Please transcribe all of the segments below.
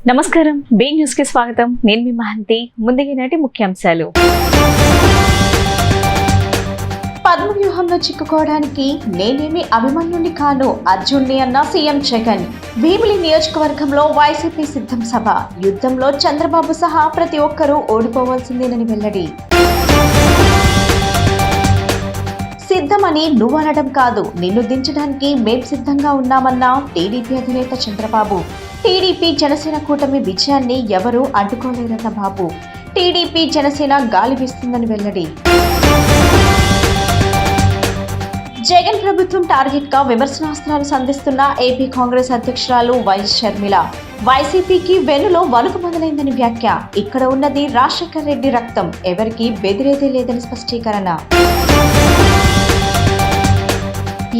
నమస్కారం, be news కి స్వాగతం. నేను మీ మహంతి. ముందుగా నాటి ముఖ్యాంశాలు. పద్మవ్యూహంలో చిక్కుకోవడానికి నేనేమి అభిమన్యుని కాను, అర్జున్ని అన్న సీఎం జగన్. భీమిలి నియోజకవర్గంలో వైసీపీ సిద్ధం సభ. యుద్ధంలో చంద్రబాబు సహా ప్రతి ఒక్కరూ ఓడిపోవాల్సిందేనని వెల్లడి. సిద్ధమని నువ్వనడం కాదు, నిన్ను దించడానికి మేం సిద్ధంగా ఉన్నామన్న టీడీపీ అధినేత చంద్రబాబు. టీడీపీ జనసేన కూటమి విజయాన్ని ఎవరూ అడ్డుకోలేరన్న బాబు. టీడీపీ జనసేన గాలి వీస్తుందని వెల్లడి. జగన్ ప్రభుత్వం టార్గెట్ గా విమర్శనాస్త్రాలు సంధిస్తున్న ఏపీ కాంగ్రెస్ అధ్యక్షురాలు వైఎస్ షర్మిల. వైసీపీకి వెన్నులో వణుకు మొదలైందని వ్యాఖ్య. ఇక్కడ ఉన్నది రాజశేఖర్ రెడ్డి రక్తం, ఎవరికి బెదిరేదే లేదని స్పష్టీకరణ.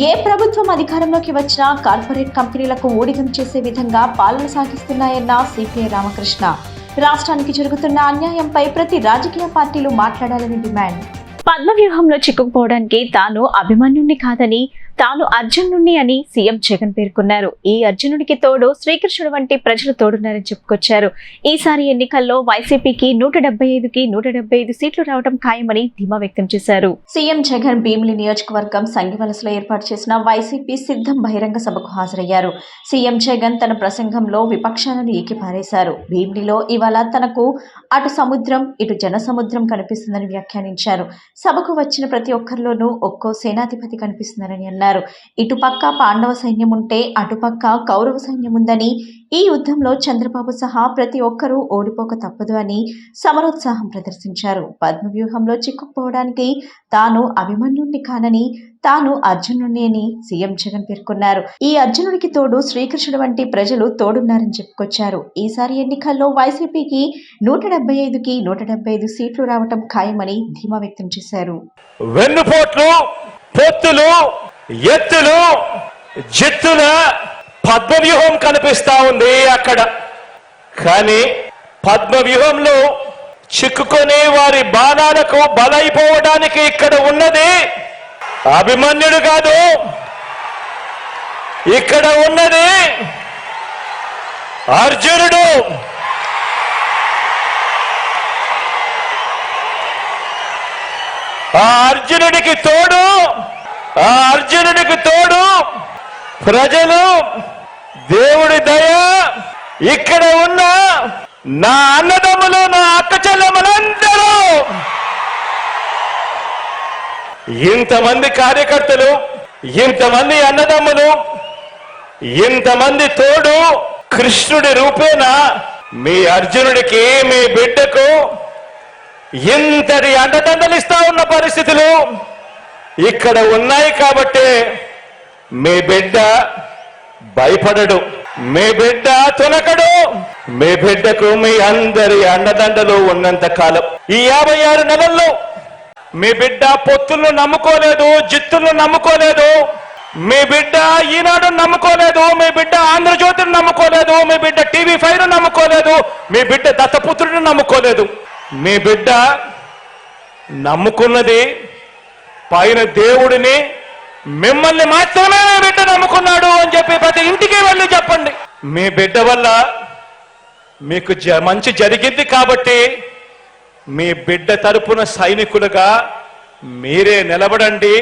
ఏ ప్రభుత్వం అధికారంలోకి వచ్చినా కార్పొరేట్ కంపెనీలకు ఊడిగం చేసే విధంగా పాలన సాగిస్తున్నాయన్న సిపిఐ రామకృష్ణ. రాష్ట్రానికి జరుగుతున్న అన్యాయంపై ప్రతి రాజకీయ పార్టీలు మాట్లాడాలని డిమాండ్. పద్మవ్యూహంలో చిక్కుకుపోవడానికి తాను అభిమన్యుణ్ణి కాదని, తాను అర్జునుణ్ణి అని సీఎం జగన్ పేర్కొన్నారు. ఈ అర్జునుడికి తోడు శ్రీకృష్ణుడు వంటి ప్రజలు తోడున్నారని చెప్పుకొచ్చారు. ఈసారి ఎన్నికల్లో వైసీపీకి 175కి 175 సీట్లు రావడం ఖాయమని ధీమా వ్యక్తం చేశారు. సీఎం జగన్ భీమిలి నియోజకవర్గం సంగివలసలో ఏర్పాటు చేసిన వైసీపీ సిద్ధం బహిరంగ సభకు హాజరయ్యారు. సీఎం జగన్ తన ప్రసంగంలో విపక్షాలను ఏకిపారేశారు. భీమిలిలో ఇవాళ తనకు అటు సముద్రం ఇటు జన సముద్రం కనిపిస్తుందని వ్యాఖ్యానించారు. సభకు వచ్చిన ప్రతి ఒక్కరిలోనూ ఒక్కో సేనాధిపతి కనిపిస్తున్నారని అన్నారు. ఇటుపక్క పాండవ సైన్యం ఉంటే అటుపక్క కౌరవ సైన్యం ఉందని, ఈ యుద్ధంలో చంద్రబాబు సహా ప్రతి ఒక్కరూ ఓడిపోక తప్పదు అని సమరోత్సాహం ప్రదర్శించారు. పద్మవ్యూహంలో చిక్కుకుపోవడానికి తాను అభిమన్యుణ్ణి కానని, తాను అర్జునుణ్ణి అని సీఎం జగన్ పేర్కొన్నారు. ఈ అర్జునుడికి తోడు శ్రీకృష్ణుడు వంటి ప్రజలు తోడున్నారని చెప్పుకొచ్చారు. ఈసారి ఎన్నికల్లో వైసీపీకి 175కి 175 సీట్లు రావటం ఖాయమని ధీమా వ్యక్తం చేశారు. వెన్నుపోట్లు, పొత్తులు, ఎత్తులు, జిత్తుల పద్మవ్యూహం కనిపిస్తా ఉంది అక్కడ. కానీ పద్మవ్యూహంలో చిక్కుకొని వారి బాణాలకు బలైపోవడానికి ఇక్కడ ఉన్నది అభిమన్యుడు కాదు, ఇక్కడ ఉన్నది అర్జునుడు. ఆ అర్జునుడికి తోడు ప్రజలు, దేవుడి దయ, ఇక్కడ ఉన్న నా అన్నదమ్ములు, నా అక్క చెల్లెమ్మలందరూ, ఇంతమంది కార్యకర్తలు, ఇంతమంది అన్నదమ్ములు, ఇంతమంది తోడు కృష్ణుడి రూపేణ మీ అర్జునుడికి, మీ బిడ్డకు ఇంతటి అండదండలిస్తా ఉన్న పరిస్థితులు ఇక్కడ ఉన్నాయి. కాబట్టి మీ బిడ్డ భయపడడు, మీ బిడ్డ తునకడు. మీ బిడ్డకు మీ అందరి అండదండలు ఉన్నంత కాలం, ఈ 56 నెలల్లో మీ బిడ్డ పొత్తులను నమ్ముకోలేదు, జిత్తులను నమ్ముకోలేదు. మీ బిడ్డ ఈనాడు నమ్ముకోలేదు, మీ బిడ్డ ఆంధ్రజ్యోతిని నమ్ముకోలేదు, మీ బిడ్డ TV5 నమ్ముకోలేదు, మీ బిడ్డ దత్తపుత్రుడిని నమ్ముకోలేదు. మీ బిడ్డ నమ్ముకున్నది పైన దేవుడిని, మిమ్మల్ని మాత్రమే మీ బిడ్డ నమ్ముకున్నాడు అని చెప్పి ప్రతి ఇంటికి వెళ్ళి చెప్పండి. మీ బిడ్డ వల్ల మీకు మంచి జరిగింది కాబట్టి మీ బిడ్డ తరపున సైనికులుగా మీరే నిలబడండి.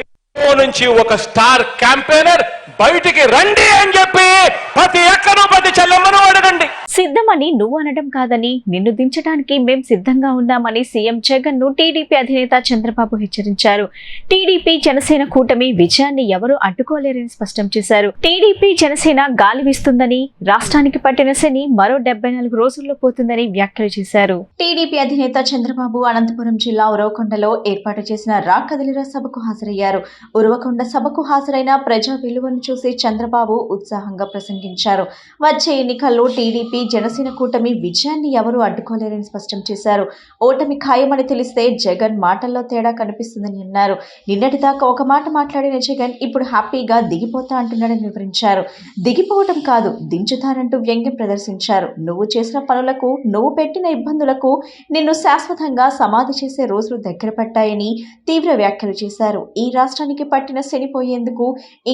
నుంచి ఒక స్టార్ క్యాంపెయినర్ బయటికి రండి అని చెప్పి ప్రతి ఎక్కడో ప్రతి చెల్లెమ్మను అడగండి. సిద్ధమని నువ్వు అనడం కాదని, నిన్ను దించడానికి మేం సిద్ధంగా ఉన్నామని సీఎం జగన్ ను టీడీపీ అధినేత చంద్రబాబు హెచ్చరించారు. టీడీపీ జనసేన కూటమి విజయాన్ని ఎవరూ అడ్డుకోలేరని స్పష్టం చేశారు. టీడీపీ జనసేన గాలి వీస్తుందని, రాష్ట్రానికి పట్టిన శని మరో 74 రోజుల్లో పోతుందని వ్యాఖ్యలు చేశారు. టీడీపీ అధినేత చంద్రబాబు అనంతపురం జిల్లా ఉరవకొండలో ఏర్పాటు చేసిన రా కదిలిరా సభకు హాజరయ్యారు. ఉరవకొండ సభకు హాజరైన ప్రజా విలువను చూసి చంద్రబాబు ఉత్సాహంగా ప్రసంగించారు. వచ్చే ఎన్నికల్లో టీడీపీ జనసేన కూటమి విజయాన్ని ఎవరూ అడ్డుకోలేరని స్పష్టం చేశారు. ఓటమి ఖాయమని తెలిస్తే జగన్ మాటల్లో తేడా కనిపిస్తుందని అన్నారు. నిన్నటిదాకా ఒక మాట మాట్లాడిన జగన్ ఇప్పుడు హ్యాపీగా దిగిపోతా అంటున్నాడని వివరించారు. దిగిపోవటం కాదు, దించుతారంటూ వ్యంగ్యం ప్రదర్శించారు. నువ్వు చేసిన పనులకు, నువ్వు పెట్టిన ఇబ్బందులకు నిన్ను శాశ్వతంగా సమాధి చేసే రోజులు దగ్గర పట్టాయని తీవ్ర వ్యాఖ్యలు చేశారు. ఈ రాష్ట్రానికి పట్టిన శనిపోయేందుకు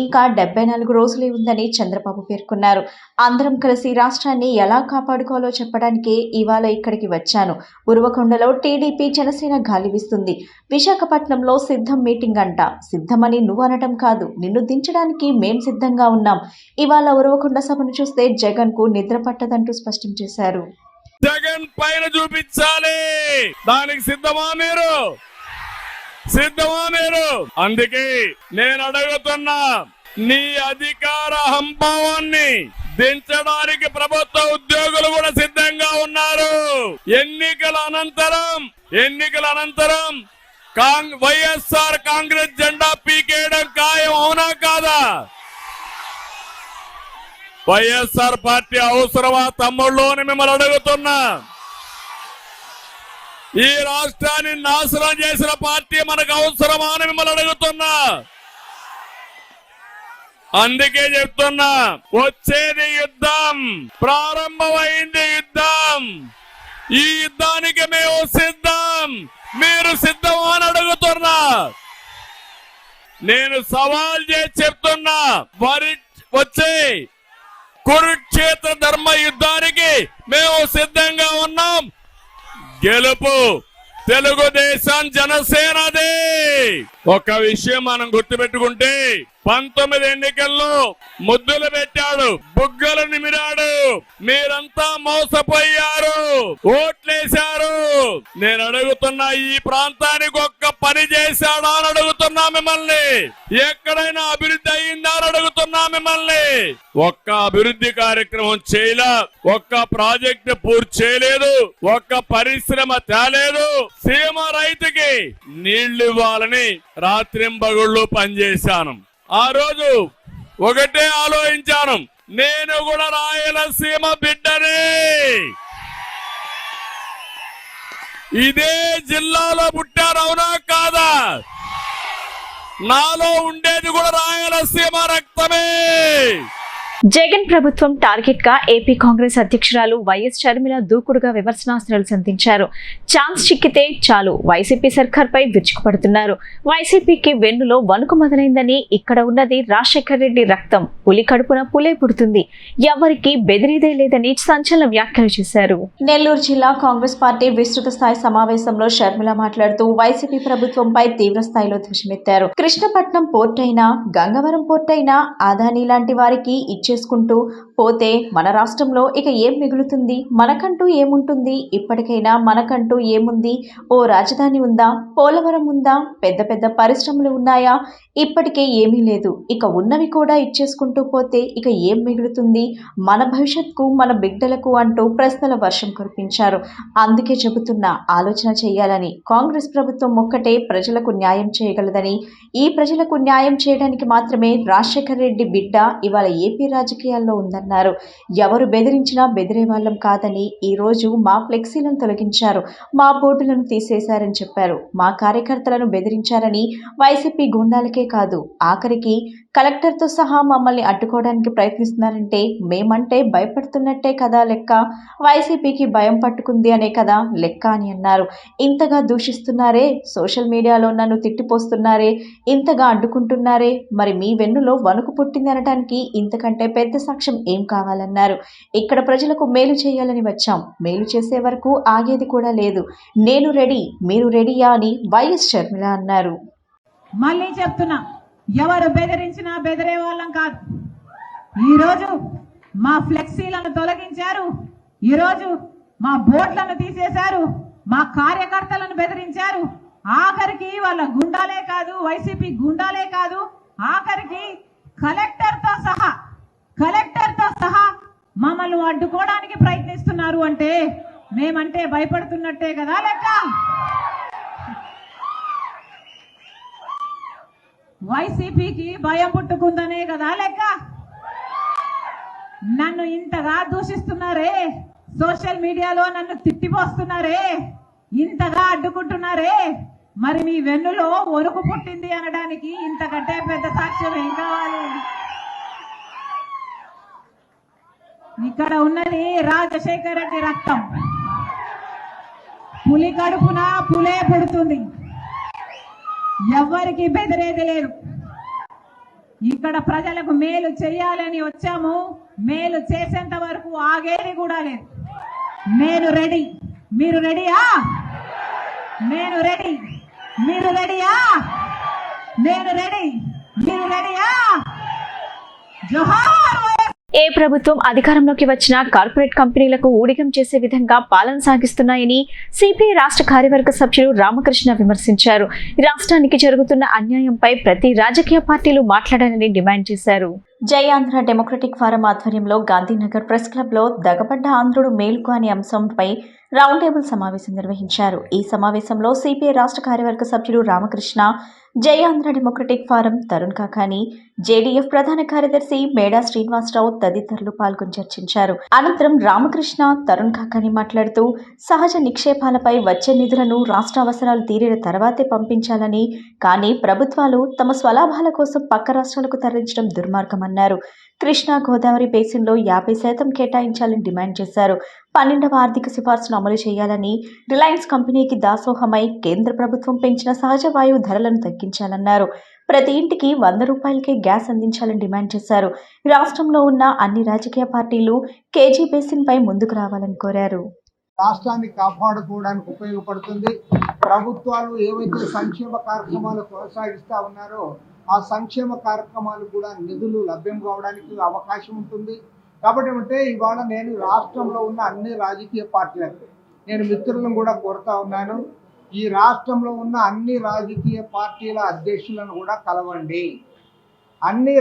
ఇంకా 74 రోజులే ఉందని చంద్రబాబు పేర్కొన్నారు. అందరం కలిసి రాష్ట్రాన్ని ఎలా కాపాడుకోవాలో చెప్పడానికే ఇవాళ ఇక్కడికి వచ్చాను. ఉరవకొండలో టీడీపీ జనసేన గాలి వీస్తుంది. విశాఖపట్నంలో సిద్ధం మీటింగ్ అంట. సిద్ధమని నువ్వు అనటం కాదు, నిన్ను దించడానికి మేం సిద్ధంగా ఉన్నాం. ఇవాళ ఉరవకొండ సభను చూస్తే జగన్ కు నిద్ర పట్టదంటూ స్పష్టం చేశారు. జగన్ పైన చూపించాలి, దానికి సిద్ధమా మీరు? సిద్ధమా మీరు? అందుకే నేను అడుగుతున్నా, నీ అధికార హంభావాన్ని దించడానికి ప్రభుత్వ ఉద్యోగులు కూడా సిద్ధంగా ఉన్నారు. ఎన్నికల అనంతరం వైఎస్ఆర్ కాంగ్రెస్ జెండా పీకేయడం ఖాయం, అవునా కాదా? వైఎస్ఆర్ పార్టీ అవసరమా తమ్ముళ్ళు అని మిమ్మల్ని అడుగుతున్నా. ఈ రాష్ట్రాన్ని నాశనం చేసిన పార్టీ మనకు అవసరమా అని మిమ్మల్ని అడుగుతున్నా. అందుకే చెప్తున్నా, వచ్చేది యుద్ధం, ప్రారంభమైంది యుద్ధం. ఈ యుద్ధానికి మేము సిద్ధం, మీరు సిద్ధమా అని అడుగుతున్నా. నేను సవాల్ చేసి చెప్తున్నా, వచ్చే కురుక్షేత్ర ధర్మ యుద్ధానికి మేము సిద్ధంగా ఉన్నాం. గెలుపు తెలుగుదేశం జనసేనదే. ఒక విషయం మనం గుర్తుపెట్టుకుంటే, 19 ఎన్నికల్లో ముద్దులు పెట్టాడు, బుగ్గలు నిమిరాడు, మీరంతా మోసపోయారు, ఓట్లేశారు. నేను అడుగుతున్నా, ఈ ప్రాంతానికి ఒక్క పని చేశాడా అని అడుగుతున్నా మిమ్మల్ని. ఎక్కడైనా అభివృద్ధి అయిందా అని అడుగుతున్నా మిమ్మల్ని. ఒక్క అభివృద్ధి కార్యక్రమం చేయలే, ఒక్క ప్రాజెక్టు పూర్తి చేయలేదు, ఒక్క పరిశ్రమ తేలేదు. సీమ రైతుకి నీళ్లు ఇవ్వాలని రాత్రింబగుళ్ళు పనిచేశాను. ఆ రోజు ఒకటే ఆలోచించాను, నేను కూడా రాయలసీమ బిడ్డనే, ఇదే జిల్లాలో పుట్టాను, అవునా కాదా? నాలో ఉండేది కూడా రాయలసీమ రక్తమే. జగన్ ప్రభుత్వం టార్గెట్ గా ఏపీ కాంగ్రెస్ అధ్యక్షురాలు వైఎస్ షర్మిల దూకుడుగా విమర్శనాస్త్రాలు సంధించారు. ఛాన్స్ చిక్కితే చాలు వైసీపీ సర్కార్ పై విరుచుకుపడుతున్నారు. వైసీపీకి వెన్నులో వణుకు మొదలైందని, ఇక్కడ ఉన్నది రాజశేఖర్ రెడ్డి రక్తం, పులి కడుపున పులే పుడుతుంది, ఎవరికి బెదిరిదే లేదని సంచలన వ్యాఖ్యలు చేశారు. నెల్లూరు జిల్లా కాంగ్రెస్ పార్టీ విస్తృత స్థాయి సమావేశంలో షర్మిల మాట్లాడుతూ వైసీపీ ప్రభుత్వంపై తీవ్ర స్థాయిలో ధ్వజమెత్తారు. కృష్ణపట్నం పోర్ట్ అయినా, గంగవరం పోర్ట్ అయినా అదానీ లాంటి వారికి చేసుకుంటూ పోతే మన రాష్ట్రంలో ఇక ఏం మిగులుతుంది? మనకంటూ ఏముంటుంది? ఇప్పటికైనా మనకంటూ ఏముంది? ఓ రాజధాని ఉందా? పోలవరం ఉందా? పెద్ద పెద్ద పరిశ్రమలు ఉన్నాయా? ఇప్పటికే ఏమీ లేదు. ఇక ఉన్నవి కూడా ఇచ్చేసుకుంటూ పోతే ఇక ఏం మిగులుతుంది? మన భవిష్యత్తుకు, మన బిడ్డలకు అంటూ ప్రశ్నల వర్షం కురిపించారు. అందుకే చెబుతున్నా, ఆలోచన చేయాలని. కాంగ్రెస్ ప్రభుత్వం ఒక్కటే ప్రజలకు న్యాయం చేయగలదని, ఈ ప్రజలకు న్యాయం చేయడానికి మాత్రమే రాజశేఖర్ రెడ్డి బిడ్డ ఇవాళ ఏపీ రాజకీయాల్లో ఉందన్నారు. ఎవరు బెదిరించినా బెదిరే వాళ్ళం కాదని, ఈ రోజు మా ఫ్లెక్సీలను తొలగించారు, మా బోర్డులను తీసేశారని చెప్పారు. మా కార్యకర్తలను బెదిరించారని వైసీపీ గుండాలకే కాదు, ఆఖరికి కలెక్టర్తో సహా మమ్మల్ని అడ్డుకోవడానికి ప్రయత్నిస్తున్నారంటే మేమంటే భయపడుతున్నట్టే కదా లెక్క, వైసీపీకి భయం పట్టుకుంది అనే కదా లెక్క అని అన్నారు. ఇంతగా దూషిస్తున్నారే, సోషల్ మీడియాలో నన్ను తిట్టిపోస్తున్నారే, ఇంతగా అడ్డుకుంటున్నారే, మరి మీ వెన్నులో వణుకు పుట్టింది అనటానికి ఇంతకంటే పెద్ద సాక్ష్యం ఏం కావాలన్నారు. ఇక్కడ ప్రజలకు మేలు చేయాలని వచ్చాం, మేలు చేసే వరకు ఆగేది కూడా లేదు. నేను రెడీ, మీరు రెడీయా అని వైఎస్ షర్మిల అన్నారు. మళ్ళీ చెప్తున్నా, ఎవరు బెదిరించినా బెదిరే వాళ్ళం కాదు. ఈరోజు మా ఫ్లెక్సీలను తొలగించారు, ఈరోజు మా బోర్డులను తీసేశారు, మా కార్యకర్తలను బెదిరించారు, ఆఖరికి వాళ్ళ గుండాలే కాదు, వైసీపీ గుండాలే కాదు, ఆఖరికి కలెక్టర్తో సహా మమ్మల్ని అడ్డుకోవడానికి ప్రయత్నిస్తున్నారు. అంటే మేమంటే భయపడుతున్నట్టే కదా లెక్క. వైసీపీకి భయం పుట్టుకుందనే కదా లెక్క. నన్ను ఇంతగా దూషిస్తున్నారే, సోషల్ మీడియాలో నన్ను తిట్టిపోస్తున్నారే, ఇంతగా అడ్డుకుంటున్నారే, మరి మీ వెన్నులో వణుకు పుట్టింది అనడానికి ఇంతకంటే పెద్ద సాక్ష్యం ఏం కావాలి? ఇక్కడ ఉన్నది రాజశేఖర్ రెడ్డి రక్తం, పులి కడుపున పులే పుడుతుంది, ఎవరికి బెదిరేది లేదు. ఇక్కడ ప్రజలకు మేలు చేయాలని వచ్చాము. మేలు చేసేంత వరకు ఆగేది కూడా లేదు. నేను రెడీ, మీరు రెడీయా? నేను రెడీ, మీరు రెడీయా? నేను రెడీ, మీరు రెడీయా? జోహార్ వైఎస్. ఏ ప్రభుత్వం అధికారంలోకి వచ్చినా కార్పొరేట్ కంపెనీలకు ఊడిగం చేసే విధంగా పాలన సాగిస్తున్నాయని సిపిఐ రాష్ట్ర కార్యవర్గ సభ్యులు రామకృష్ణ విమర్శించారు. రాష్ట్రానికి జరుగుతున్న అన్యాయంపై ప్రతి రాజకీయ పార్టీలు మాట్లాడాలని డిమాండ్ చేశారు. జై ఆంధ్ర డెమోక్రటిక్ ఫోరం ఆధ్వర్యంలో గాంధీనగర్ ప్రెస్ క్లబ్ లో దగపడ్డ ఆంధ్రుడు మేలుకు అనే అంశంపై రౌండ్ టేబుల్ సమావేశం నిర్వహించారు. ఈ సమావేశంలో సిపిఐ రాష్ట్ర కార్యవర్గ సభ్యులు రామకృష్ణ, జై Andhra democratic forum Tarun Kakani, JDF ప్రధాన కార్యదర్శి మేడా శ్రీనివాసరావు తదితరులు పాల్గొని చర్చించారు. అనంతరం రామకృష్ణ, తరుణ్ కాకాని మాట్లాడుతూ సహజ నిక్షేపాలపై వచ్చే నిధులను రాష్ట్ర అవసరాలు తీరిన తర్వాతే పంపించాలని, కానీ ప్రభుత్వాలు తమ స్వలాభాల కోసం పక్క రాష్ట్రాలకు తరలించడం దుర్మార్గమన్నారు. కృష్ణా గోదావరి బేసిన్లో 50% కేటాయించాలని డిమాండ్ చేశారు. 12వ ఆర్థిక సిఫార్సును అమలు చేయాలని, రిలయన్స్ కంపెనీకి దాసోహమై కేంద్ర ప్రభుత్వం పెంచిన సహజ వాయువు ధరలను తగ్గించాలన్నారు. ప్రతి ఇంటికి 100 రూపాయలకే గ్యాస్ అందించాలని డిమాండ్ చేశారు. రాష్ట్రంలో ఉన్న అన్ని రాజకీయ పార్టీలు కేజీ బేసిన్ పై ముందుకు రావాలని కోరారు. రాష్ట్రాన్ని కాపాడుకోవడానికి ఉపయోగపడుతుంది. ప్రభుత్వాలు ఏవైతే సంక్షేమ కార్యక్రమాలు కొనసాగిస్తూ ఉన్నారో ఆ సంక్షేమ కార్యక్రమాలు కూడా నిధులు లభ్యం కావడానికి అవకాశం ఉంటుంది. కాబట్టి అంటే ఇవాళ నేను రాష్ట్రంలో ఉన్న అన్ని రాజకీయ పార్టీలకు నేను మిత్రులను కూడా కోరుతా ఉన్నాను, ఈ రాష్ట్రంలో ఉన్న అన్ని రాజకీయ పార్టీల అధ్యక్షులను కూడా కలవండి. అన్ని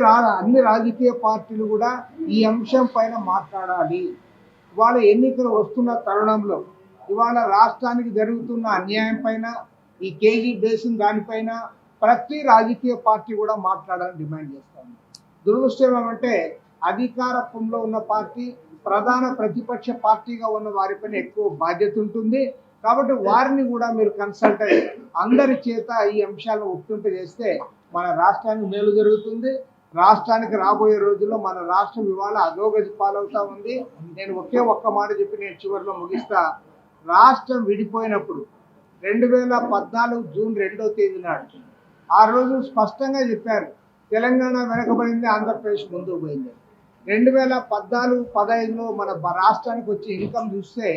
రాజకీయ పార్టీలు కూడా ఈ అంశం పైన మాట్లాడాలి. ఇవాళ ఎన్నికలు వస్తున్న తరుణంలో ఇవాళ రాష్ట్రానికి జరుగుతున్న అన్యాయం పైన, ఈ కేజీ బేసిన్ దానిపైన ప్రతి రాజకీయ పార్టీ కూడా మాట్లాడాలని డిమాండ్ చేస్తాను. దురదృష్టం ఏమంటే అధికారంలో ఉన్న పార్టీ ప్రధాన ప్రతిపక్ష పార్టీగా ఉన్న వారిపైన ఎక్కువ బాధ్యత ఉంటుంది. కాబట్టి వారిని కూడా మీరు కన్సల్ట్ అయ్యి అందరి చేత ఈ అంశాలను ఒప్పింప చేస్తే మన రాష్ట్రానికి మేలు జరుగుతుంది. రాష్ట్రానికి రాబోయే రోజుల్లో మన రాష్ట్రం ఇవాళ అధోగతి పాలవుతా ఉంది. నేను ఒక్క మాట చెప్పి నేను చివరిలో ముగిస్తా. రాష్ట్రం విడిపోయినప్పుడు 2014 జూన్ 2వ తేదీ నాడు ఆ రోజు స్పష్టంగా చెప్పారు, తెలంగాణ వెనకబడింది, ఆంధ్రప్రదేశ్ ముందుకు పోయింది. 2014-15లో మన రాష్ట్రానికి వచ్చి ఇన్కమ్ చూస్తే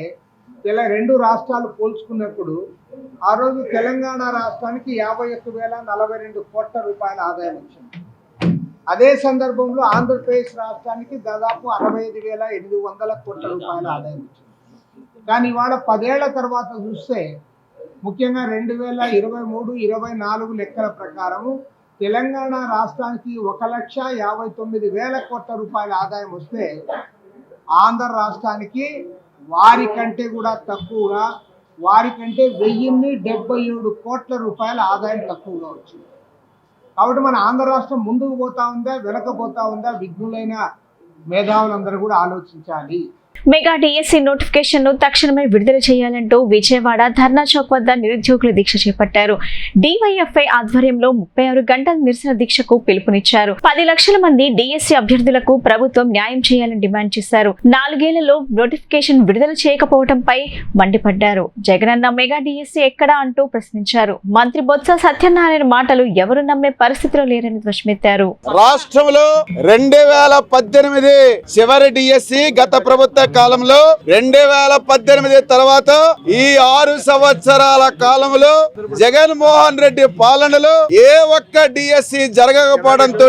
రెండు రాష్ట్రాలు పోల్చుకున్నప్పుడు ఆ రోజు తెలంగాణ రాష్ట్రానికి 51,042 కోట్ల రూపాయల ఆదాయం వచ్చింది. అదే సందర్భంలో ఆంధ్రప్రదేశ్ రాష్ట్రానికి దాదాపు 65,800 కోట్ల రూపాయల ఆదాయం వచ్చింది. కానీ ఇవాళ 10 ఏళ్ల తర్వాత చూస్తే ముఖ్యంగా 2023-24 లెక్కల ప్రకారము తెలంగాణ రాష్ట్రానికి 1,59,000 కోట్ల రూపాయల ఆదాయం వస్తే ఆంధ్ర రాష్ట్రానికి వారి కంటే కూడా తక్కువగా, వారికంటే 1,077 కోట్ల రూపాయల ఆదాయం తక్కువగా వచ్చింది. కాబట్టి మన ఆంధ్ర రాష్ట్రం ముందుకు పోతా ఉందా వెనకపోతా ఉందా విఘ్నులైన మేధావులందరూ కూడా ఆలోచించాలి. మెగా డిఎస్సి నోటిఫికేషన్ ను తక్షణమే విడుదల చేయాలంటూ విజయవాడ ధర్నా చౌక్ వద్ద నిరుద్యోగులు దీక్ష చేపట్టారు. డివైఎఫ్ఐ ఆధ్వర్యంలో 36 గంటల నిరసన దీక్షకు పిలుపునిచ్చారు. 10 లక్షల మంది డిఎస్సి అభ్యర్థులకు ప్రభుత్వం న్యాయం చేయాలని డిమాండ్ చేశారు. 4 ఏళ్లలో నోటిఫికేషన్ విడుదల చేయకపోవడంపై మండిపడ్డారు. జగనన్న మెగా డిఎస్సి ఎక్కడా అంటూ ప్రశ్నించారు. మంత్రి బొత్స సత్యనారాయణ మాటలు ఎవరు నమ్మే పరిస్థితిలో లేరని ధ్వజమెత్తారు. రాష్ట్రంలో 2018 చివరి డిఎస్సి గత ప్రభుత్వ కాలంలో 2018 తర్వాత ఈ 6 సంవత్సరాల కాలంలో జగన్మోహన్ రెడ్డి పాలనలో ఏ ఒక్క డిఎస్సి జరగకపోవడంతో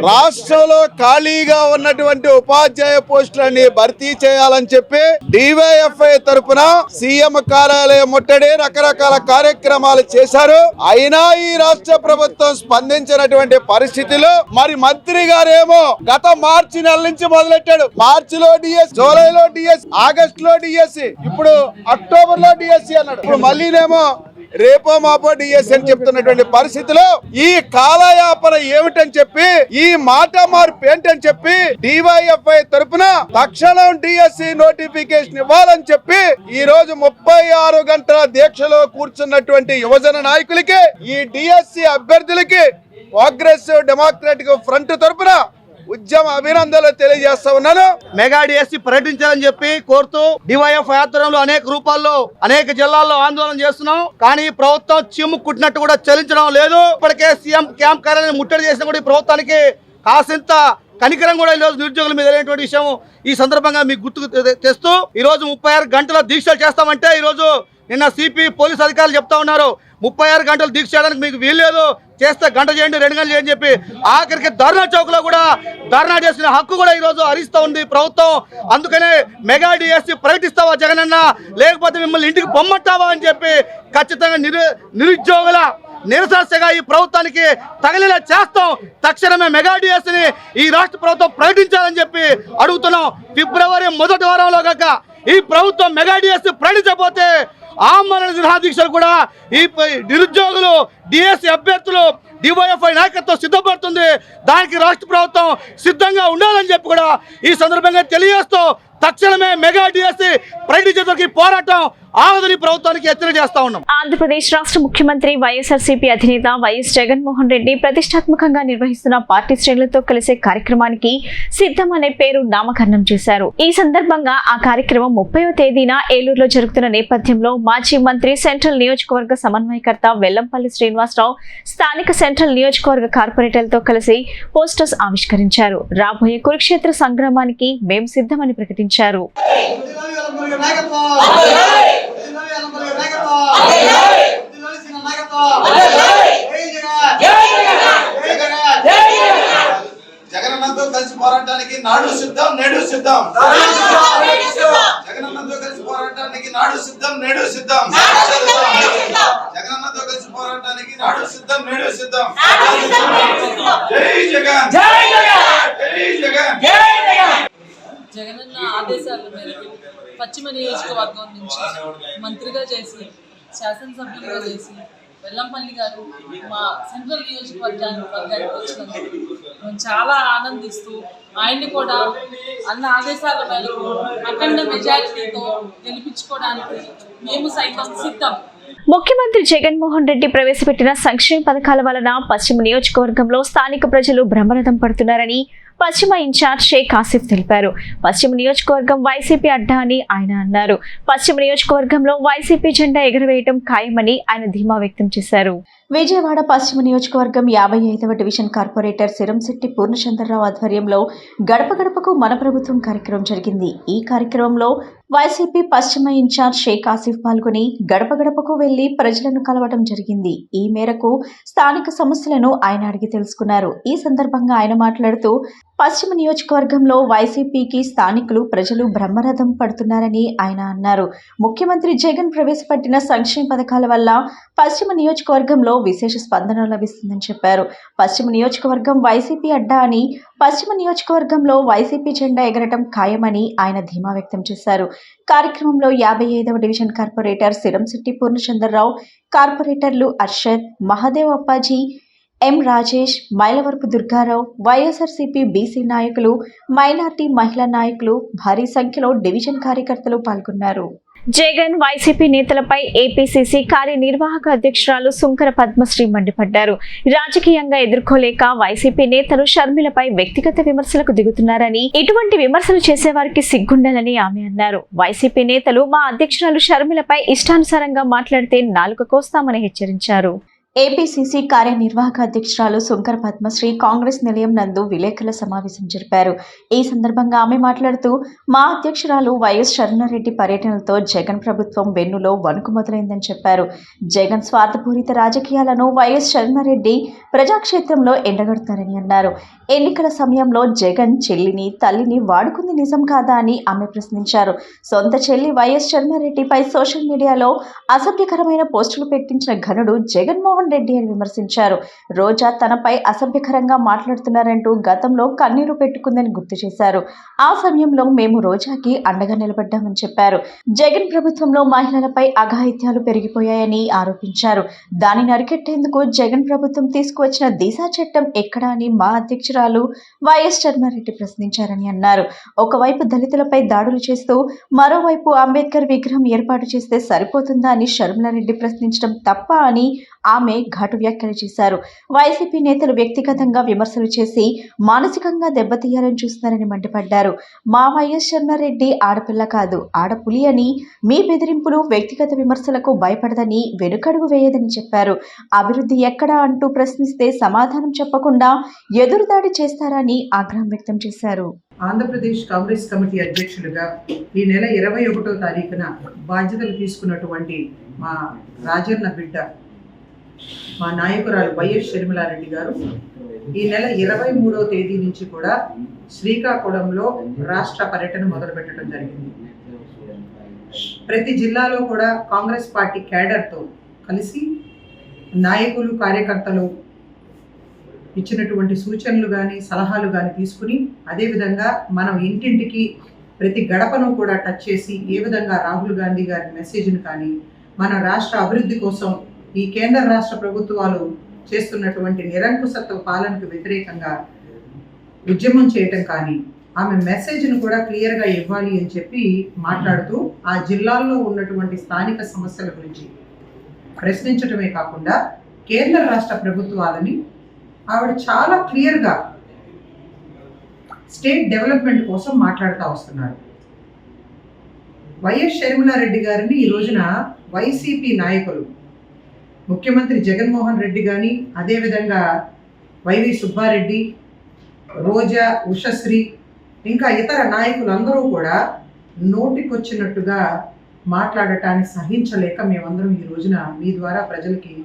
రాష్ట్రంలో ఖాళీగా ఉన్నటువంటి ఉపాధ్యాయ పోస్టులన్నీ భర్తీ చేయాలని చెప్పి డివైఎఫ్ఐ తరఫున సీఎం కార్యాలయం ముట్టడి రకరకాల కార్యక్రమాలు చేశారు. అయినా ఈ రాష్ట్ర ప్రభుత్వం స్పందించినటువంటి పరిస్థితిలో మరి మంత్రి గారేమో గత మార్చి నెల నుంచి మొదలెట్టాడు. మార్చిలో డిఎస్, జూలైలో డిఎస్, ఆగస్ట్ లో డిఎస్సి, ఇప్పుడు అక్టోబర్ లో డిఎస్సి అన్నాడు. ఇప్పుడు మళ్ళీనేమో రేపో మాపో డిఎస్సి అని చెప్తున్నటువంటి పరిస్థితిలో ఈ కాలయాపన ఏమిటని చెప్పి, ఈ మాట మార్పు ఏంటని చెప్పి డివైఎఫ్ఐ తరపున తక్షణం డిఎస్సి నోటిఫికేషన్ ఇవ్వాలని చెప్పి ఈ రోజు 36 గంటల దీక్షలో కూర్చున్నటువంటి యువజన నాయకులకి, ఈ డిఎస్సి అభ్యర్థులకి ప్రోగ్రెసివ్ డెమోక్రటిక్ ఫ్రంట్ తరపున ఉద్యమ అభినందనలు తెలియజేస్తా ఉన్నాను. మెగా డిఎస్సి ప్రకటించాలని చెప్పి కోరుతూ డివైఎఫ్ ఆధ్వర్యంలో అనేక రూపాల్లో అనేక జిల్లాల్లో ఆందోళన చేస్తున్నాం. కానీ ప్రభుత్వం చీము కుట్టినట్టు కూడా చలించడం లేదు. ఇప్పటికే సీఎం క్యాంప్ కార్యాలయం ముట్టడి చేసిన కూడా ఈ ప్రభుత్వానికి కాసింత కనికరం కూడా ఈరోజు నిరుద్యోగుల మీద లేనటువంటి విషయం ఈ సందర్భంగా మీకు గుర్తుకు తెస్తూ ఈరోజు 36 గంటల దీక్షలు చేస్తామంటే ఈరోజు నిన్న సిపి పోలీస్ అధికారులు చెప్తా ఉన్నారు 36 గంటలు దీక్ష చేయడానికి మీకు వీల్లేదు, చేస్తే గంట చేయండి 2 గంటలు చేయని చెప్పి ఆఖరికి ధర్నా చౌక్ లో కూడా ధర్నా చేసిన హక్కు కూడా ఈరోజు హరిస్తూ ఉంది ప్రభుత్వం. అందుకనే మెగా డిఎస్సి ప్రకటిస్తావా జగనన్న, లేకపోతే మిమ్మల్ని ఇంటికి పొమ్మంటావా అని చెప్పి ఖచ్చితంగా నిరుద్యోగుల నిరసనగా ఈ ప్రభుత్వానికి తగిలేలా చేస్తాం. తక్షణమే మెగా డిఎస్సిని ఈ రాష్ట్ర ప్రభుత్వం ప్రకటించాలని చెప్పి అడుగుతున్నాం. ఫిబ్రవరి 1వ వారంలో కాక ఈ ప్రభుత్వం మెగా డిఎస్సి ప్రకటించకపోతే ఆమరణ నిరాదీక్షలు కూడా ఈ నిరుద్యోగులు డిఎస్సి అభ్యర్థులు డివైఎఫ్ఐ నాయకత్వం సిద్ధపడుతుంది. దానికి రాష్ట్ర ప్రభుత్వం సిద్ధంగా ఉండాలని చెప్పి కూడా ఈ సందర్భంగా తెలియజేస్తూ తక్షణమే మెగా డిఎస్సి ప్రకటించేందుకు పోరాటం ఆగదని ప్రభుత్వానికి హెచ్చరిక చేస్తా ఉన్నాం. ఆంధ్రప్రదేశ్ రాష్ట్ర ముఖ్యమంత్రి వైఎస్ఆర్సీపీ అధినేత వైఎస్ జగన్మోహన్ రెడ్డి ప్రతిష్టాత్మకంగా నిర్వహిస్తున్న పార్టీ శ్రేణులతో కలిసే కార్యక్రమానికి సిద్ధం అనే పేరు నామకరణం చేశారు. ఈ సందర్భంగా ఆ కార్యక్రమం 30వ తేదీన ఏలూరులో జరుగుతున్న నేపథ్యంలో మాజీ మంత్రి సెంట్రల్ నియోజకవర్గ సమన్వయకర్త వెల్లంపల్లి శ్రీనివాసరావు స్థానిక సెంట్రల్ నియోజకవర్గ కార్పొరేటర్లతో కలిసి పోస్టర్స్ ఆవిష్కరించారు. రాబోయే కురుక్షేత్ర సంగ్రామానికి మేం సిద్ధమని ప్రకటించారు. జగనన్నతో కలిసి పోరాటానికి నాడు సిద్ధం నేడు సిద్ధం. జగనన్నతో కలిసి పోరాటానికి నాడు సిద్ధం నేడు సిద్ధం. జగనన్నతో కలిసి పోరాటానికి నాడు సిద్ధం నేడు సిద్ధం. జై జగన్, జై జగన్, జై జగన్, జై జగన్. జగనన్న ఆదేశాల మేరకు పశ్చిమ నియోజకవర్గం నుంచి మంత్రిగా చేసి శాసనసభ్యులుగా చేసి వెల్లంపల్లి గారు మా సెంట్రల్ నియోజకవర్గానికి వచ్చినందుకు మేము చాలా ఆనందిస్తూ ఆయన్ని కూడా అన్న ఆదేశాల మేరకు అఖండ మెజారిటీతో గెలిపించుకోవడానికి మేము సైతం సిద్ధం. ముఖ్యమంత్రి జగన్మోహన్ రెడ్డి ప్రవేశపెట్టిన సంక్షేమ పథకాల వలన పశ్చిమ నియోజకవర్గంలో స్థానిక ప్రజలు బ్రహ్మరథం పడుతున్నారని పశ్చిమ ఇన్ఛార్జ్ షేక్ ఆసిఫ్ తెలిపారు. పశ్చిమ నియోజకవర్గం వైసీపీ అడ్డా అని ఆయన అన్నారు. పశ్చిమ నియోజకవర్గంలో వైసీపీ జెండా ఎగురవేయడం ఖాయమని ఆయన ధీమా వ్యక్తం చేశారు. విజయవాడ పశ్చిమ నియోజకవర్గం 55వ డివిజన్ కార్పొరేటర్ సిరంశెట్టి పూర్ణచంద్రరావు ఆధ్వర్యంలో గడప గడపకు మన ప్రభుత్వం కార్యక్రమం జరిగింది. ఈ కార్యక్రమంలో వైసీపీ పశ్చిమ ఇన్ఛార్జ్ షేక్ ఆసిఫ్ పాల్గొని గడప గడపకు వెళ్లి ప్రజలను కలవడం జరిగింది. ఈ మేరకు స్థానిక సమస్యలను ఆయన అడిగి తెలుసుకున్నారు. ఈ సందర్భంగా ఆయన మాట్లాడుతూ పశ్చిమ నియోజకవర్గంలో వైసీపీకి స్థానికులు ప్రజలు బ్రహ్మరథం పడుతున్నారని ఆయన అన్నారు. ముఖ్యమంత్రి జగన్ ప్రవేశపెట్టిన సంక్షేమ పథకాల వల్ల పశ్చిమ నియోజకవర్గంలో విశేష స్పందన లభిస్తుందని చెప్పారు. పశ్చిమ నియోజకవర్గం వైసీపీ అడ్డా అని పశ్చిమ నియోజకవర్గంలో వైసీపీ జెండా ఎగరటం ఖాయమని ఆయన ధీమా వ్యక్తం చేశారు. కార్యక్రమంలో 55వ డివిజన్ కార్పొరేటర్ సిరంశెట్టి పూర్ణచంద్రరావు, కార్పొరేటర్లు అర్షద్, మహాదేవ్ అప్పాజీ, ఎం రాజేష్, మైలవరపు దుర్గారావు, వైఎస్ఆర్సీపీ బీసీ నాయకులు, మైనార్టీ మహిళా నాయకులు, భారీ సంఖ్యలో డివిజన్ కార్యకర్తలు పాల్గొన్నారు. జగన్ వైసీపీ నేతలపై ఏపీసీసీ కార్యనిర్వాహక అధ్యక్షురాలు సుంకర పద్మశ్రీ మండిపడ్డారు. రాజకీయంగా ఎదుర్కోలేక వైసీపీ నేతలు షర్మిలపై వ్యక్తిగత విమర్శలకు దిగుతున్నారని, ఇటువంటి విమర్శలు చేసేవారికి సిగ్గుండాలని ఆమె అన్నారు. వైసీపీ నేతలు మా అధ్యక్షురాలు షర్మిలపై ఇష్టానుసారంగా మాట్లాడితే నాలుక కోస్తామని హెచ్చరించారు. ఏపీసీసీ కార్యనిర్వాహక అధ్యక్షురాలు సుంకర పద్మశ్రీ కాంగ్రెస్ నిలయం నందు విలేకరుల సమావేశం జరిపారు. ఈ సందర్భంగా ఆమె మాట్లాడుతూ మా అధ్యక్షురాలు వైఎస్ షర్మిలారెడ్డి పర్యటనలతో జగన్ ప్రభుత్వం వెన్నులో వణుకు మొదలైందని చెప్పారు. జగన్ స్వార్థపూరిత రాజకీయాలను వైఎస్ షర్మిలారెడ్డి ప్రజాక్షేత్రంలో ఎండగడతారని అన్నారు. ఎన్నికల సమయంలో జగన్ చెల్లిని తల్లిని వాడుకుంది నిజం కాదా అని ఆమె ప్రశ్నించారు. సొంత చెల్లి వైఎస్ షర్మిలారెడ్డిపై సోషల్ మీడియాలో అసభ్యకరమైన పోస్టులు పెట్టించిన ఘనుడు జగన్మోహన్ రెడ్డి అని విమర్శించారు. రోజా తనపై అసభ్యకరంగా మాట్లాడుతున్నారంటూ గతంలో కన్నీరు పెట్టుకుందని గుర్తు చేశారు. ఆ సమయంలో మేము రోజాకి అండగా నిలబడ్డామని చెప్పారు. జగన్ ప్రభుత్వంలో మహిళలపై అఘాయిత్యాలు పెరిగిపోయాయని ఆరోపించారు. దానిని అరికెట్టేందుకు జగన్ ప్రభుత్వం తీసుకువచ్చిన దిశా చట్టం ఎక్కడా అని మా అధ్యక్షురాలు వైఎస్ షర్మిలారెడ్డి ప్రశ్నించారని అన్నారు. ఒకవైపు దళితులపై దాడులు చేస్తూ మరోవైపు అంబేద్కర్ విగ్రహం ఏర్పాటు చేస్తే సరిపోతుందా అని షర్మిలారెడ్డి ప్రశ్నించడం తప్ప అని ఆమె ఆమె ఘాటు వ్యాఖ్యలు చేశారు. వైసీపీ నేతలు వ్యక్తిగతంగా విమర్శలు చేసి మానసికంగా దెబ్బతీయాలని చూస్తున్నారని మండిపడ్డారు. మా వైఎస్ రెడ్డి ఆడపిల్ల కాదు, ఆడపులి అని, మీ బెదిరింపులు, వ్యక్తిగత విమర్శలకు భయపడదని, వెనుకడుగు వేయదని చెప్పారు. అభివృద్ధి ఎక్కడా అంటూ ప్రశ్నిస్తే సమాధానం చెప్పకుండా ఎదురుదాడి చేస్తారని ఆగ్రహం వ్యక్తం చేశారు. ఆంధ్రప్రదేశ్ కాంగ్రెస్ కమిటీ అధ్యక్షులుగా ఈ నెల 21వ తారీఖున బాధ్యతలు తీసుకున్నటువంటి మా రాజన్న బిడ్డ, మా నాయకురాలు వైఎస్ షర్మిలారెడ్డి గారు ఈ నెల 23వ తేదీ నుంచి కూడా శ్రీకాకుళంలో రాష్ట్ర పర్యటన మొదలుపెట్టడం జరిగింది. ప్రతి జిల్లాలో కూడా కాంగ్రెస్ పార్టీ క్యాడర్తో కలిసి నాయకులు, కార్యకర్తలు ఇచ్చినటువంటి సూచనలు కానీ, సలహాలు కానీ తీసుకుని, అదేవిధంగా మనం ఇంటింటికి ప్రతి గడపను కూడా టచ్ చేసి ఏ విధంగా రాహుల్ గాంధీ గారి మెసేజ్ను కానీ, మన రాష్ట్ర అభివృద్ధి కోసం ఈ కేంద్ర రాష్ట్ర ప్రభుత్వాలు చేస్తున్నటువంటి నిరంకుశత్వ పాలనకు వ్యతిరేకంగా ఉద్యమం చేయటం కానీ, ఆమె మెసేజ్ను కూడా క్లియర్గా ఇవ్వాలి అని చెప్పి మాట్లాడుతూ ఆ జిల్లాల్లో ఉన్నటువంటి స్థానిక సమస్యల గురించి ప్రశ్నించడమే కాకుండా కేంద్ర రాష్ట్ర ప్రభుత్వాలని ఆవిడ చాలా క్లియర్గా స్టేట్ డెవలప్మెంట్ కోసం మాట్లాడుతూ వస్తున్నారు. వైఎస్ షర్మిలారెడ్డి గారిని ఈ రోజున వైసీపీ నాయకులు, ముఖ్యమంత్రి జగన్మోహన్ రెడ్డి కానీ, అదేవిధంగా వైవి సుబ్బారెడ్డి, రోజా, ఉషశ్రీ, ఇంకా ఇతర నాయకులందరూ కూడా నోటికొచ్చినట్టుగా మాట్లాడటాన్ని సహించలేక మేమందరం ఈ రోజున మీ ద్వారా ప్రజలకి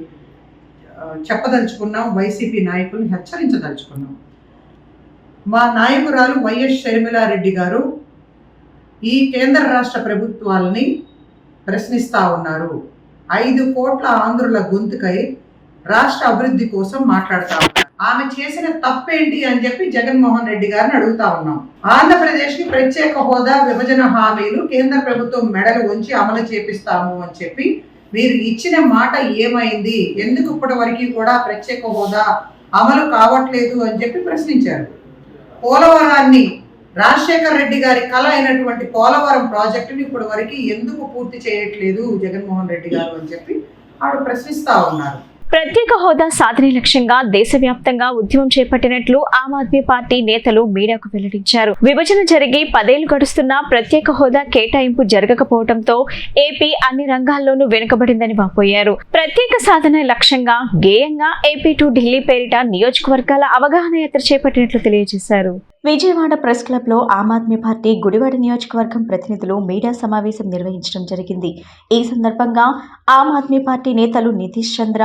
చెప్పదలుచుకున్నాం, వైసీపీ నాయకులను హెచ్చరించదలుచుకున్నాం. మా నాయకురాలు వైఎస్ షర్మిలారెడ్డి గారు ఈ కేంద్ర రాష్ట్ర ప్రభుత్వాలని ప్రశ్నిస్తూ ఉన్నారు. 5 కోట్ల ఆంధ్రుల గొంతుకై రాష్ట్ర అభివృద్ధి కోసం మాట్లాడుతూ ఉన్నారు. ఆమె చేసిన తప్పేంటి అని చెప్పి జగన్మోహన్ రెడ్డి గారిని అడుగుతా ఉన్నాం. ఆంధ్రప్రదేశ్కి ప్రత్యేక హోదా, విభజన హామీలు కేంద్ర ప్రభుత్వం మెడలు ఉంచి అమలు చేపిస్తాము అని చెప్పి మీరు ఇచ్చిన మాట ఏమైంది? ఎందుకు ఇప్పటి వరకు కూడా ప్రత్యేక హోదా అమలు కావట్లేదు అని చెప్పి ప్రశ్నించారు. పోలవరాన్ని, రాజశేఖర్ రెడ్డి గారి కళ అయినటువంటి పోలవరం ప్రాజెక్టుని ఇప్పటి వరకు ఎందుకు పూర్తి చేయట్లేదు జగన్మోహన్ రెడ్డి గారు అని చెప్పి ఆవిడ ప్రశ్నిస్తా ఉన్నారు. ప్రత్యేక హోదా సాధన లక్ష్యంగా దేశవ్యాప్తంగా ఉద్యమం చేపట్టినట్లు ఆమ్ ఆద్మీ పార్టీ నేతలు మీడియాకు వెల్లడించారు. విభజన జరిగి 10 ఏళ్లు గడుస్తున్నా ప్రత్యేక హోదా కేటాయింపు జరగకపోవడంతో ఏపీ అన్ని రంగాల్లోనూ వెనుకబడిందని వాపోయారు. ప్రత్యేక సాధన లక్ష్యంగా గేయంగా ఏపీ టు ఢిల్లీ పేరిట నియోజకవర్గాల అవగాహన యాత్ర చేపట్టినట్లు తెలియజేశారు. విజయవాడ ప్రెస్ క్లబ్ లో ఆమ్ ఆద్మీ పార్టీ గుడివాడ నియోజకవర్గం ప్రతినిధులు మీడియా సమావేశం నిర్వహించడం జరిగింది. ఈ సందర్భంగా ఆమ్ ఆద్మీ పార్టీ నేతలు నితీష్ చంద్ర,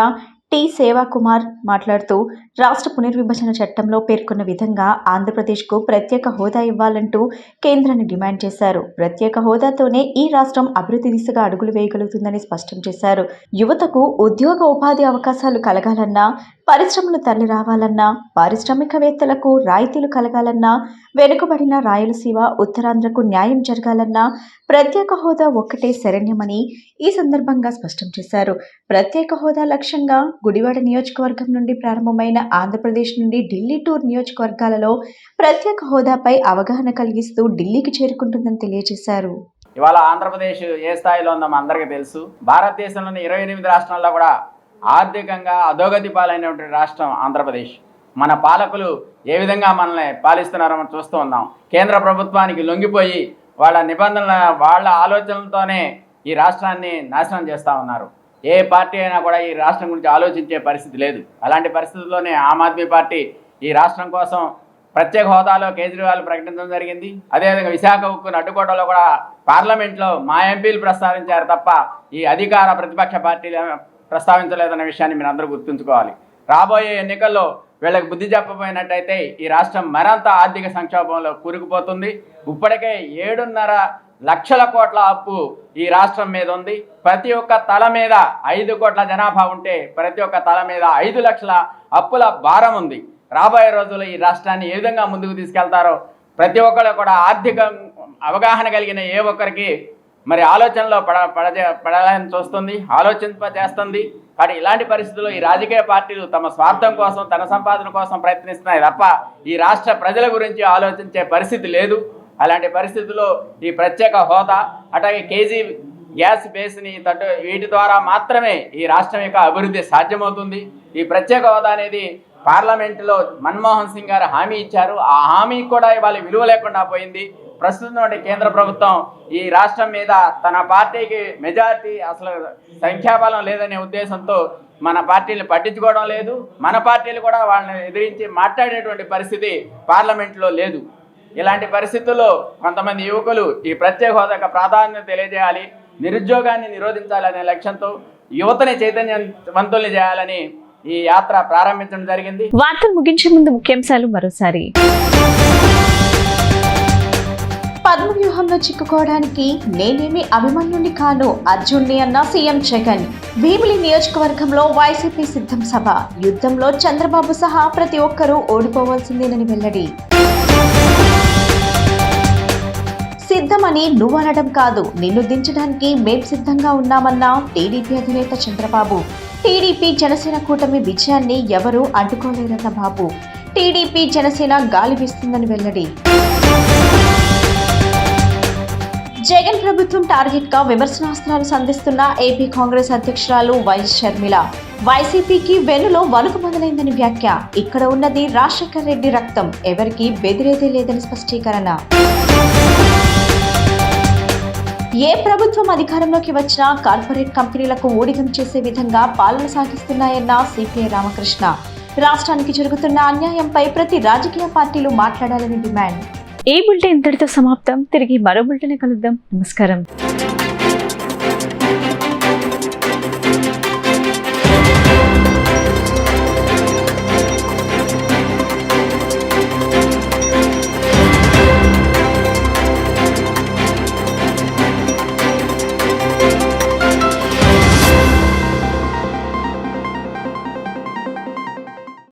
టి సేవాకుమార్ మాట్లాడుతూ రాష్ట్ర పునర్విభజన చట్టంలో పేర్కొన్న విధంగా ఆంధ్రప్రదేశ్కు ప్రత్యేక హోదా ఇవ్వాలంటూ కేంద్రాన్ని డిమాండ్ చేశారు. ప్రత్యేక హోదాతోనే ఈ రాష్ట్రం అభివృద్ధి దిశగా అడుగులు వేయగలుగుతుందని స్పష్టం చేశారు. యువతకు ఉద్యోగ ఉపాధి అవకాశాలు కలగాలన్నా, పరిశ్రమలు తరలి రావాలన్నా, పారిశ్రామికవేత్తలకు రాయితీలు కలగాలన్నా, వెనుకబడిన రాయలసీమ, ఉత్తరాంధ్రకు న్యాయం జరగాలన్నా ప్రత్యేక హోదా ఒక్కటే శరణ్యమని ఈ సందర్భంగా స్పష్టం చేశారు. ప్రత్యేక హోదా లక్ష్యంగా గుడివాడ నియోజకవర్గం నుండి ప్రారంభమైన ఆంధ్రప్రదేశ్ నుండి ఢిల్లీ టూర్ నియోజకవర్గాలలో ప్రత్యేక హోదాపై అవగాహన కలిగిస్తూ ఢిల్లీకి చేరుకుంటుందని తెలియజేశారు. ఇవాళ ఆంధ్రప్రదేశ్ ఏ స్థాయిలో ఉందో అందరికీ తెలుసు. భారతదేశంలోని 28 రాష్ట్రాల్లో కూడా ఆర్థికంగా అధోగతి పాలైనటువంటి రాష్ట్రం ఆంధ్రప్రదేశ్. మన పాలకులు ఏ విధంగా మనల్ని పాలిస్తున్నారో మనం చూస్తూ ఉన్నాం. కేంద్ర ప్రభుత్వానికి లొంగిపోయి వాళ్ళ నిబంధనల, వాళ్ళ ఆలోచనలతోనే ఈ రాష్ట్రాన్ని నాశనం చేస్తూ ఉన్నారు. ఏ పార్టీ అయినా కూడా ఈ రాష్ట్రం గురించి ఆలోచించే పరిస్థితి లేదు. అలాంటి పరిస్థితుల్లోనే ఆమ్ ఆద్మీ పార్టీ ఈ రాష్ట్రం కోసం ప్రత్యేక హోదాలో కేజ్రీవాల్ ప్రకటించడం జరిగింది. అదేవిధంగా విశాఖ ఉక్కును అడ్డుకోవడంలో కూడా పార్లమెంట్లో మా ఎంపీలు ప్రస్తావించారు తప్ప ఈ అధికార ప్రతిపక్ష పార్టీలు ప్రస్తావించలేదన్న విషయాన్ని మీరు అందరూ గుర్తుంచుకోవాలి. రాబోయే ఎన్నికల్లో వీళ్ళకి బుద్ధి చెప్పబోయినట్టయితే ఈ రాష్ట్రం మరింత ఆర్థిక సంక్షోభంలో కూరుకుపోతుంది. ఇప్పటికే 7.5 లక్షల కోట్ల అప్పు ఈ రాష్ట్రం మీద ఉంది. ప్రతి ఒక్క తల మీద 5 కోట్ల జనాభా ఉంటే ప్రతి ఒక్క తల మీద 5 లక్షల అప్పుల భారం ఉంది. రాబోయే రోజుల్లో ఈ రాష్ట్రాన్ని ఏ విధంగా ముందుకు తీసుకెళ్తారో ప్రతి ఒక్కరు కూడా ఆర్థిక అవగాహన కలిగిన ఏ ఒక్కరికి మరి ఆలోచనలో పడాలని చూస్తుంది, ఆలోచింపజేస్తుంది. కానీ ఇలాంటి పరిస్థితుల్లో ఈ రాజకీయ పార్టీలు తమ స్వార్థం కోసం, తన సంపాదన కోసం ప్రయత్నిస్తున్నాయి తప్ప ఈ రాష్ట్ర ప్రజల గురించి ఆలోచించే పరిస్థితి లేదు. అలాంటి పరిస్థితుల్లో ఈ ప్రత్యేక హోదా, అట్లాగే కేజీ గ్యాస్ బేస్ని వీటి ద్వారా మాత్రమే ఈ రాష్ట్రం యొక్క అభివృద్ధి సాధ్యమవుతుంది. ఈ ప్రత్యేక హోదా అనేది పార్లమెంటులో మన్మోహన్ సింగ్ గారు హామీ ఇచ్చారు. ఆ హామీ కూడా ఇవాళ విలువ లేకుండా పోయింది. ప్రస్తుతం కేంద్ర ప్రభుత్వం ఈ రాష్ట్రం మీద తన పార్టీకి మెజారిటీ అసలు సంఖ్యాబలం లేదనే ఉద్దేశంతో మన పార్టీని పట్టించుకోవడం లేదు. మన పార్టీలు కూడా వాళ్ళని ఎదిరించి మాట్లాడేటువంటి పరిస్థితి పార్లమెంట్లో లేదు. ఇలాంటి పరిస్థితుల్లో కొంతమంది యువకులు ఈ ప్రత్యేక హోదాకు ప్రాధాన్యత తెలియజేయాలి, నిరుద్యోగాన్ని నిరోధించాలనే లక్ష్యంతో యువతని చైతన్యవంతుల్ని చేయాలని ఈ యాత్ర ప్రారంభించడం జరిగింది. వార్తలు ముగించే ముందు ముఖ్యాంశాలు మరోసారి. పద్మవ్యూహంలో చిక్కుకోవడానికి నేనేమి అభిమన్యుని కాను అర్జున్ని అన్న సీఎం జగన్. భీమిలి నియోజకవర్గంలో వైసీపీ సిద్ధం సభ. యుద్ధంలో చంద్రబాబు సహా ప్రతి ఒక్కరూ ఓడిపోవాల్సిందేనని వెల్లడి. సిద్ధమని నువ్వనడం కాదు, నిన్ను దించడానికి మేం సిద్ధంగా ఉన్నామన్న టీడీపీ అధినేత చంద్రబాబు. టీడీపీ జనసేన కూటమి విజయాన్ని ఎవరూ అడ్డుకోలేరన్న బాబు. టీడీపీ జనసేన గాలి వీస్తుందని వెల్లడి. జగన్ ప్రభుత్వం టార్గెట్ గా విమర్శనాస్త్రాలు సంధిస్తున్న ఏపీ కాంగ్రెస్ అధ్యక్షురాలు వైఎస్ షర్మిల. వైసీపీకి వెన్నులో వణుకు మొదలైందని వ్యాఖ్య. ఇక్కడ ఉన్నది రాజశేఖర రెడ్డి రక్తం, ఎవరికి బెదిరేదే లేదని స్పష్టీకరణ. ఏ ప్రభుత్వం అధికారంలోకి వచ్చినా కార్పొరేట్ కంపెనీలకు ఊడిగం చేసే విధంగా పాలన సాగిస్తున్నాయన్న సిపిఐ రామకృష్ణ. రాష్ట్రానికి జరుగుతున్న అన్యాయంపై ప్రతి రాజకీయ పార్టీలు మాట్లాడాలని డిమాండ్. ఈ బులెటిన్ ఇంతటితో సమాప్తం. తిరిగి మరో బులెటిన్ కలుద్దాం. నమస్కారం.